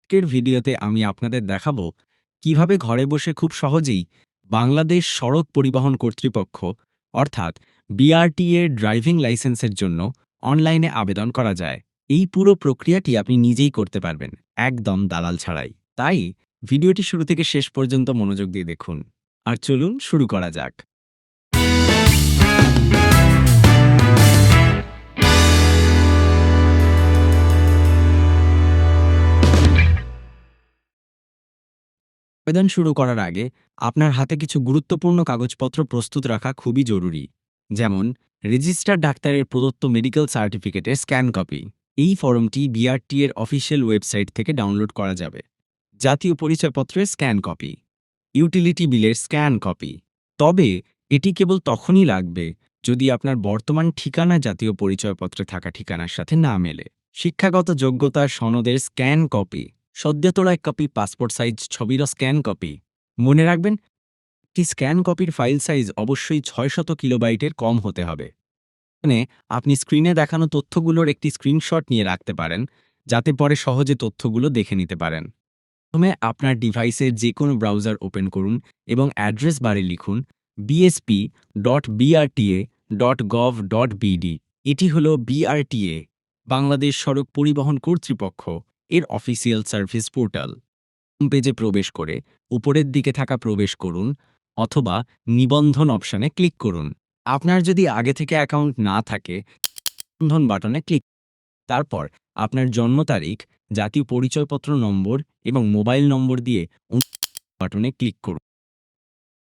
আজকের ভিডিওতে আমি আপনাদের দেখাবো কিভাবে ঘরে বসে খুব সহজেই বাংলাদেশ সড়ক পরিবহন কর্তৃপক্ষ অর্থাৎ বিআরটিএ ড্রাইভিং লাইসেন্সের জন্য অনলাইনে আবেদন করা যায়। এই পুরো প্রক্রিয়াটি আপনি নিজেই করতে পারবেন, একদম দালাল ছাড়াই। তাই ভিডিওটি শুরু থেকে শেষ পর্যন্ত মনোযোগ দিয়ে দেখুন। আর চলুন শুরু করা যাক। আবেদন শুরু করার আগে আপনার হাতে কিছু গুরুত্বপূর্ণ কাগজপত্র প্রস্তুত রাখা খুবই জরুরি, যেমন রেজিস্টার ডাক্তারের প্রদত্ত মেডিকেল সার্টিফিকেটের স্ক্যান কপি। এই ফর্মটি বিআরটি এর অফিসিয়াল ওয়েবসাইট থেকে ডাউনলোড করা যাবে। জাতীয় পরিচয়পত্রের স্ক্যান কপি, ইউটিলিটি বিলের স্ক্যান কপি। তবে এটি কেবল তখনই লাগবে যদি আপনার বর্তমান ঠিকানা জাতীয় পরিচয়পত্রে থাকা ঠিকানার সাথে না মেলে। শিক্ষাগত যোগ্যতার সনদের স্ক্যান কপি, সদ্য তোলা এক কপি পাসপোর্ট সাইজ ছবিরও স্ক্যান কপি। মনে রাখবেন, একটি স্ক্যান কপির ফাইল সাইজ অবশ্যই 600 কিলোবাইটের কম হতে হবে। মানে আপনি স্ক্রিনে দেখানো তথ্যগুলোর একটি স্ক্রিনশট নিয়ে রাখতে পারেন, যাতে পরে সহজে তথ্যগুলো দেখে নিতে পারেন। প্রথমে আপনার ডিভাইসের যে কোনো ব্রাউজার ওপেন করুন এবং অ্যাড্রেস বারে লিখুন bsp.brta.gov.bd। এটি হলো বিআরটিএ, বাংলাদেশ সড়ক পরিবহন কর্তৃপক্ষ এর অফিসিয়াল সার্ভিস পোর্টাল। হোম পেজে প্রবেশ করে উপরের দিকে থাকা প্রবেশ করুন অথবা নিবন্ধন অপশনে ক্লিক করুন। আপনার যদি আগে থেকে অ্যাকাউন্ট না থাকে, নিবন্ধন বাটনে ক্লিক। তারপর আপনার জন্ম তারিখ, জাতীয় পরিচয়পত্র নম্বর এবং মোবাইল নম্বর দিয়ে বাটনে ক্লিক করুন।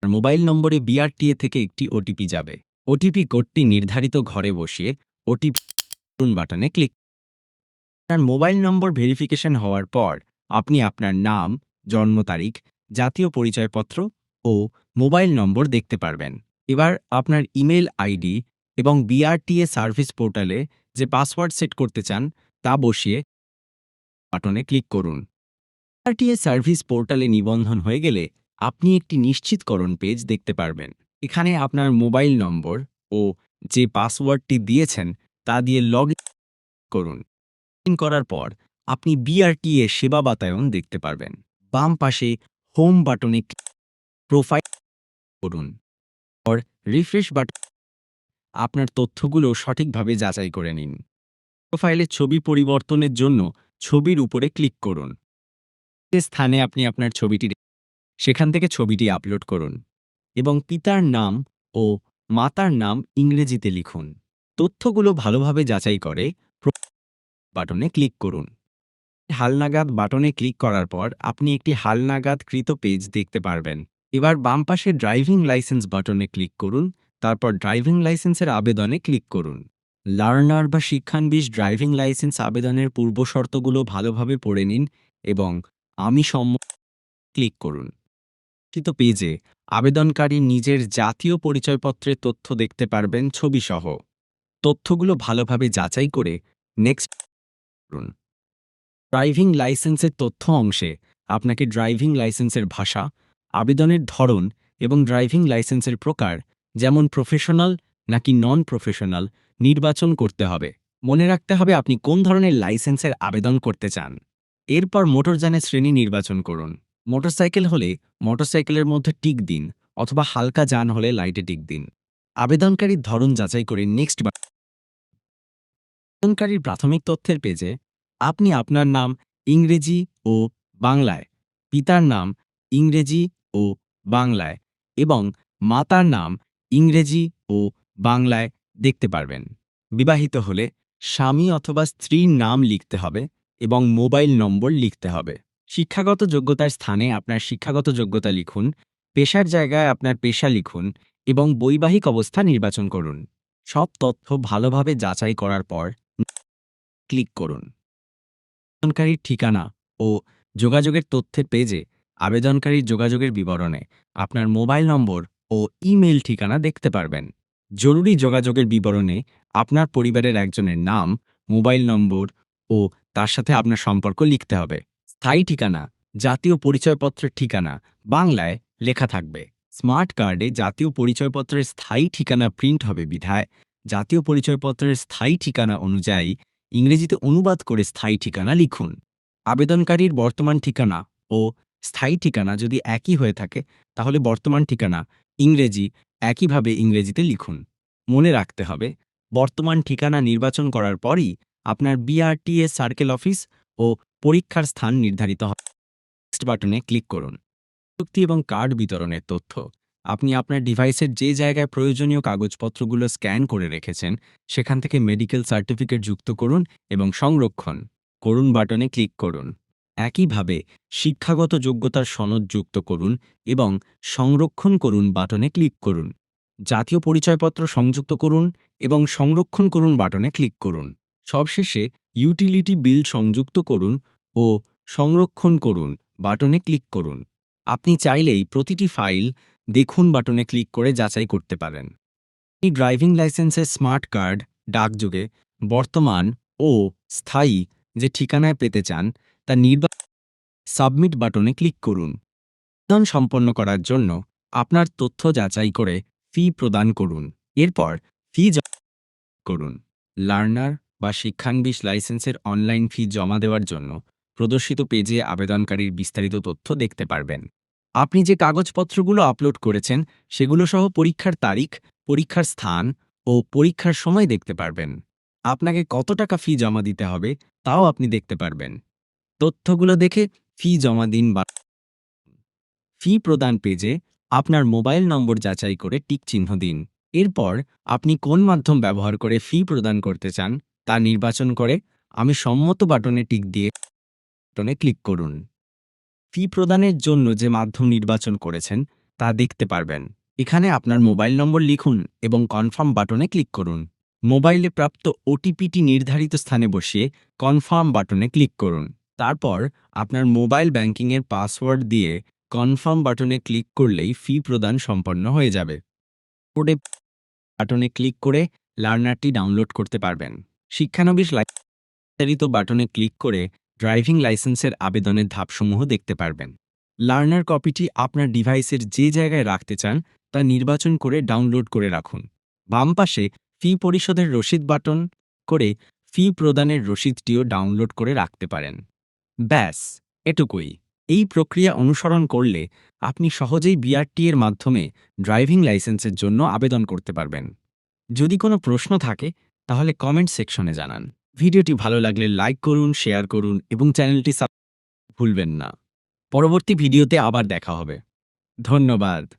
মোবাইল নম্বরে বিআরটিএ থেকে একটি ওটিপি যাবে। ওটিপি কোডটি নির্ধারিত ঘরে বসিয়ে ওটিপি বাটনে ক্লিক। আপনার মোবাইল নম্বর ভেরিফিকেশন হওয়ার পর আপনি আপনার নাম, জন্ম তারিখ, জাতীয় পরিচয়পত্র ও মোবাইল নম্বর দেখতে পারবেন। এবার আপনার ইমেল আইডি এবং বিআরটিএ সার্ভিস পোর্টালে যে পাসওয়ার্ড সেট করতে চান তা বসিয়ে বাটনে ক্লিক করুন। বিআরটিএ সার্ভিস পোর্টালে নিবন্ধন হয়ে গেলে আপনি একটি নিশ্চিতকরণ পেজ দেখতে পারবেন। এখানে আপনার মোবাইল নম্বর ও যে পাসওয়ার্ডটি দিয়েছেন তা দিয়ে লগ ইন করুন। করার পর আপনি বিআরটিএ সেবা বাতায়ন দেখতে পারবেন। বাম পাশে হোম বাটনে প্রোফাইল করুন। পর রিফ্রেশ বাটন আপনার তথ্যগুলো সঠিকভাবে যাচাই করে নিন। প্রোফাইলে ছবি পরিবর্তনের জন্য ছবির উপরে ক্লিক করুন। যে স্থানে আপনি আপনার ছবিটি সেখান থেকে ছবিটি আপলোড করুন এবং পিতার নাম ও মাতার নাম ইংরেজিতে লিখুন। তথ্যগুলো ভালোভাবে যাচাই করে বাটনে ক্লিক করুন। হালনাগাদ বাটনে ক্লিক করার পর আপনি একটি হালনাগাদকৃত পেজ দেখতে পারবেন। এবার বাম পাশে ড্রাইভিং লাইসেন্স বাটনে ক্লিক করুন, তারপর ড্রাইভিং লাইসেন্সের আবেদনে ক্লিক করুন। লার্নার বা শিক্ষানবিশ ড্রাইভিং লাইসেন্স আবেদনের পূর্বশর্তগুলো ভালোভাবে পড়ে নিন এবং আমি ক্লিক করুন। পেজে আবেদনকারী নিজের জাতীয় পরিচয়পত্রের তথ্য দেখতে পারবেন ছবিসহ। তথ্যগুলো ভালোভাবে যাচাই করে নেক্সট করুন। ড্রাইভিং লাইসেন্সের তথ্য অংশে আপনাকে ড্রাইভিং লাইসেন্সের ভাষা, আবেদনের ধরন এবং ড্রাইভিং লাইসেন্সের প্রকার, যেমন প্রফেশনাল নাকি নন প্রফেশনাল, নির্বাচন করতে হবে। মনে রাখতে হবে আপনি কোন ধরনের লাইসেন্সের আবেদন করতে চান। এরপর মোটরযানের শ্রেণী নির্বাচন করুন। মোটরসাইকেল হলে মোটরসাইকেলের মধ্যে টিক দিন অথবা হালকা যান হলে লাইটে টিক দিন। আবেদনকারীর ধরন যাচাই করে নেক্সট আবেদনকারীর প্রাথমিক তথ্যের পেজে আপনি আপনার নাম ইংরেজি ও বাংলায়, পিতার নাম ইংরেজি ও বাংলায় এবং মাতার নাম ইংরেজি ও বাংলায় দেখতে পারবেন। বিবাহিত হলে স্বামী অথবা স্ত্রীর নাম লিখতে হবে এবং মোবাইল নম্বর লিখতে হবে। শিক্ষাগত যোগ্যতার স্থানে আপনার শিক্ষাগত যোগ্যতা লিখুন, পেশার জায়গায় আপনার পেশা লিখুন এবং বৈবাহিক অবস্থা নির্বাচন করুন। সব তথ্য ভালোভাবে যাচাই করার পর ক্লিক করুন। আবেদনকারীর ঠিকানা ও যোগাযোগের তথ্যের পেজে আবেদনকারীর যোগাযোগের বিবরণে আপনার মোবাইল নম্বর ও ইমেইল ঠিকানা দেখতে পারবেন। জরুরি যোগাযোগের বিবরণে আপনার পরিবারের একজনের নাম, মোবাইল নম্বর ও তার সাথে আপনার সম্পর্ক লিখতে হবে। স্থায়ী ঠিকানা, জাতীয় পরিচয়পত্রের ঠিকানা বাংলায় লেখা থাকবে। স্মার্ট কার্ডে জাতীয় পরিচয়পত্রের স্থায়ী ঠিকানা প্রিন্ট হবে বিধায় জাতীয় পরিচয়পত্রের স্থায়ী ঠিকানা অনুযায়ী ইংরেজিতে অনুবাদ করে স্থায়ী ঠিকানা লিখুন। আবেদনকারীর বর্তমান ঠিকানা ও স্থায়ী ঠিকানা যদি একই হয়ে থাকে, তাহলে বর্তমান ঠিকানা ইংরেজি একইভাবে ইংরেজিতে লিখুন। মনে রাখতে হবে, বর্তমান ঠিকানা নির্বাচন করার পরই আপনার বিআরটিএ সার্কেল অফিস ও পরীক্ষার স্থান নির্ধারিত হবে। নেক্সট বাটনে ক্লিক করুন। প্রযুক্তি এবং কার্ড বিতরণের তথ্য। আপনি আপনার ডিভাইসের যে জায়গায় প্রয়োজনীয় কাগজপত্রগুলো স্ক্যান করে রেখেছেন, সেখান থেকে মেডিকেল সার্টিফিকেট যুক্ত করুন এবং সংরক্ষণ করুন বাটনে ক্লিক করুন। একইভাবে শিক্ষাগত যোগ্যতার সনদ যুক্ত করুন এবং সংরক্ষণ করুন বাটনে ক্লিক করুন। জাতীয় পরিচয়পত্র সংযুক্ত করুন এবং সংরক্ষণ করুন বাটনে ক্লিক করুন। সবশেষে ইউটিলিটি বিল সংযুক্ত করুন ও সংরক্ষণ করুন বাটনে ক্লিক করুন। আপনি চাইলেই প্রতিটি ফাইল দেখুন বাটনে ক্লিক করে যাচাই করতে পারেন। এই ড্রাইভিং লাইসেন্সের স্মার্ট কার্ড ডাকযোগে বর্তমান ও স্থায়ী যে ঠিকানায় পেতে চান তা সাবমিট বাটনে ক্লিক করুন। আবেদন সম্পন্ন করার জন্য আপনার তথ্য যাচাই করে ফি প্রদান করুন। এরপর ফি করুন। লার্নার বা শিক্ষানবিশ লাইসেন্সের অনলাইন ফি জমা দেওয়ার জন্য প্রদর্শিত পেজে আবেদনকারীর বিস্তারিত তথ্য দেখতে পারবেন। আপনি যে কাগজপত্রগুলো আপলোড করেছেন সেগুলো সহ পরীক্ষার তারিখ, পরীক্ষার স্থান ও পরীক্ষার সময় দেখতে পারবেন। আপনাকে কত টাকা ফি জমা দিতে হবে তাও আপনি দেখতে পারবেন। তথ্যগুলো দেখে ফি জমা দিন বা ফি প্রদান পেজে আপনার মোবাইল নম্বর যাচাই করে টিক চিহ্ন দিন। এরপর আপনি কোন মাধ্যম ব্যবহার করে ফি প্রদান করতে চান তা নির্বাচন করে আমি সম্মত বাটনে টিক দিয়ে বাটনে ক্লিক করুন। ফি প্রদানের জন্য যে মাধ্যম নির্বাচন করেছেন তা দেখতে পারবেন। এখানে আপনার মোবাইল নম্বর লিখুন এবং কনফার্ম বাটনে ক্লিক করুন। মোবাইলে প্রাপ্ত ওটিপিটি নির্ধারিত স্থানে বসিয়ে কনফার্ম বাটনে ক্লিক করুন। তারপর আপনার মোবাইল ব্যাংকিংয়ের পাসওয়ার্ড দিয়ে কনফার্ম বাটনে ক্লিক করলেই ফি প্রদান সম্পন্ন হয়ে যাবে। কোডে বাটনে ক্লিক করে লার্নারটি ডাউনলোড করতে পারবেন। শিক্ষানবিশ বিস্তারিত বাটনে ক্লিক করে ড্রাইভিং লাইসেন্সের আবেদনের ধাপসমূহ দেখতে পারবেন। লার্নার কপিটি আপনার ডিভাইসের যে জায়গায় রাখতে চান তা নির্বাচন করে ডাউনলোড করে রাখুন। বাম পাশে ফি পরিশোধের রসিদ বাটন করে ফি প্রদানের রসিদটিও ডাউনলোড করে রাখতে পারেন। ব্যাস, এটুকুই। এই প্রক্রিয়া অনুসরণ করলে আপনি সহজেই বিআরটি এর মাধ্যমে ড্রাইভিং লাইসেন্সের জন্য আবেদন করতে পারবেন। যদি কোনো প্রশ্ন থাকে তাহলে কমেন্ট সেকশনে জানান। ভিডিওটি ভালো লাগলে লাইক করুন, শেয়ার করুন এবং চ্যানেলটি সাবস্ক্রাইব ভুলবেন না। পরবর্তী ভিডিওতে আবার দেখা হবে। ধন্যবাদ।